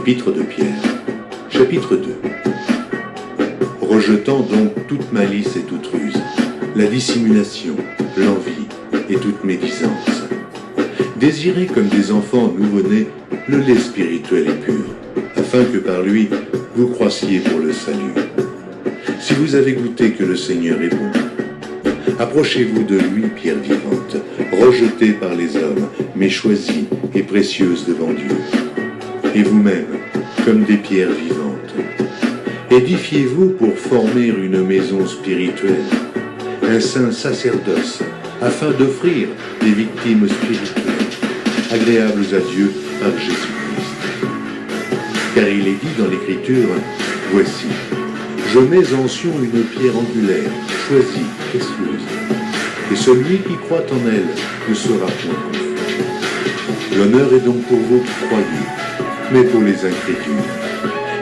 Épître de Pierre, chapitre 2. Rejetant donc toute malice et toute ruse, la dissimulation, l'envie et toute médisance, désirez comme des enfants nouveau-nés le lait spirituel et pur, afin que par lui vous croissiez pour le salut. Si vous avez goûté que le Seigneur est bon, approchez-vous de lui, pierre vivante, rejetée par les hommes, mais choisie et précieuse devant Dieu. Et vous-même, comme des pierres vivantes, édifiez-vous pour former une maison spirituelle, un saint sacerdoce, afin d'offrir des victimes spirituelles, agréables à Dieu par Jésus-Christ. Car il est dit dans l'Écriture, « Voici, je mets en Sion une pierre angulaire, choisie, précieuse, et celui qui croit en elle ne sera point confus. L'honneur est donc pour vous qui croyez, mais pour les incrédules.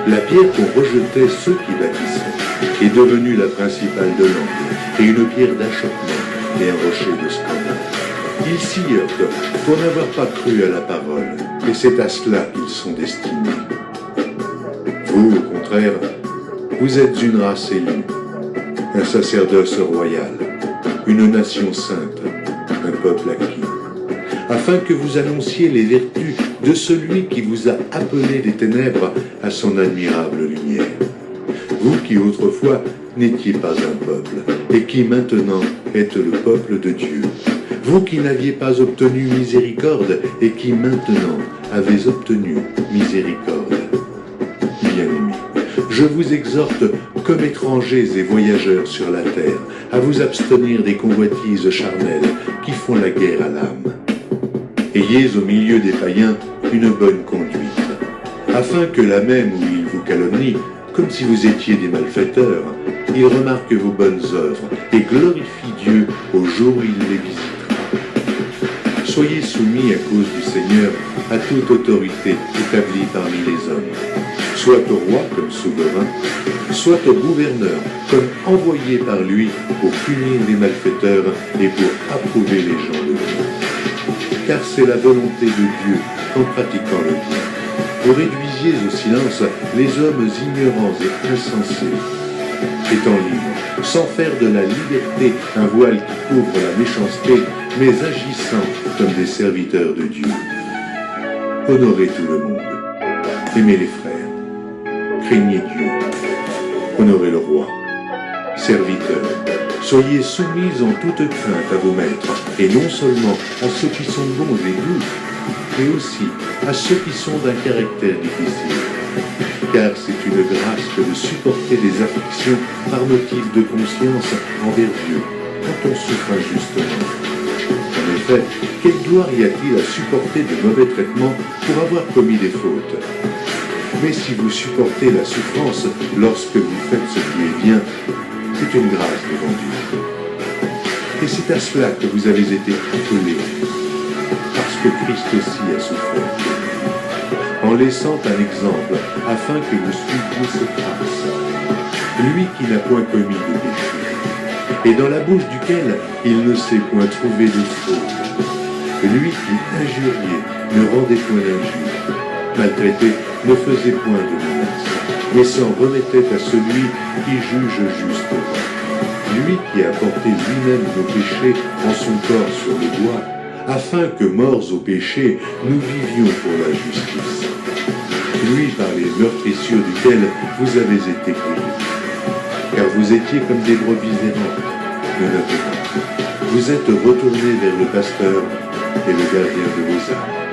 La pierre qu'ont rejetée ceux qui bâtissaient est devenue la principale de l'angle, et une pierre d'achoppement et un rocher de scandale. Ils s'y heurtent pour n'avoir pas cru à la parole, et c'est à cela qu'ils sont destinés. Vous, au contraire, vous êtes une race élue, un sacerdoce royal, une nation sainte, un peuple acquis, afin que vous annonciez les vertus de celui qui vous a appelé des ténèbres à son admirable lumière. Vous qui autrefois n'étiez pas un peuple, et qui maintenant êtes le peuple de Dieu. Vous qui n'aviez pas obtenu miséricorde, et qui maintenant avez obtenu miséricorde. Bien-aimés, je vous exhorte, comme étrangers et voyageurs sur la terre, à vous abstenir des convoitises charnelles qui font la guerre à l'âme. Ayez au milieu des païens une bonne conduite, afin que là même où ils vous calomnient, comme si vous étiez des malfaiteurs, ils remarquent vos bonnes œuvres et glorifient Dieu au jour où il les visitera. Soyez soumis à cause du Seigneur à toute autorité établie parmi les hommes, soit au roi comme souverain, soit au gouverneur comme envoyé par lui pour punir les malfaiteurs et pour approuver les gens de bien. Car c'est la volonté de Dieu qu'en pratiquant le bien, vous réduisiez au silence les hommes ignorants et insensés, étant libres, sans faire de la liberté un voile qui couvre la méchanceté, mais agissant comme des serviteurs de Dieu. Honorez tout le monde, aimez les frères, craignez Dieu, honorez le roi, serviteurs. Soyez soumis en toute crainte à vos maîtres, et non seulement à ceux qui sont bons et doux, mais aussi à ceux qui sont d'un caractère difficile. Car c'est une grâce que de supporter des afflictions par motif de conscience envers Dieu, quand on souffre injustement. En effet, quelle gloire y a-t-il à supporter de mauvais traitements pour avoir commis des fautes? Mais si vous supportez la souffrance lorsque vous faites ce qui est bien, c'est une grâce devant Dieu. Et c'est à cela que vous avez été appelés, parce que Christ aussi a souffert, en laissant un exemple, afin que vous suiviez ses traces. Lui qui n'a point commis de péché, et dans la bouche duquel il ne s'est point trouvé de faute. Lui qui injuriait ne rendait point d'injure, maltraité ne faisait point de menace, mais s'en remettait à celui qui juge justement. Lui qui a porté lui-même nos péchés en son corps sur le bois, afin que, morts au péché, nous vivions pour la justice. Lui par les meurtrissures duquel vous avez été guéris. Car vous étiez comme des brebis errantes, mais maintenant, vous êtes retournés vers le pasteur et le gardien de vos âmes.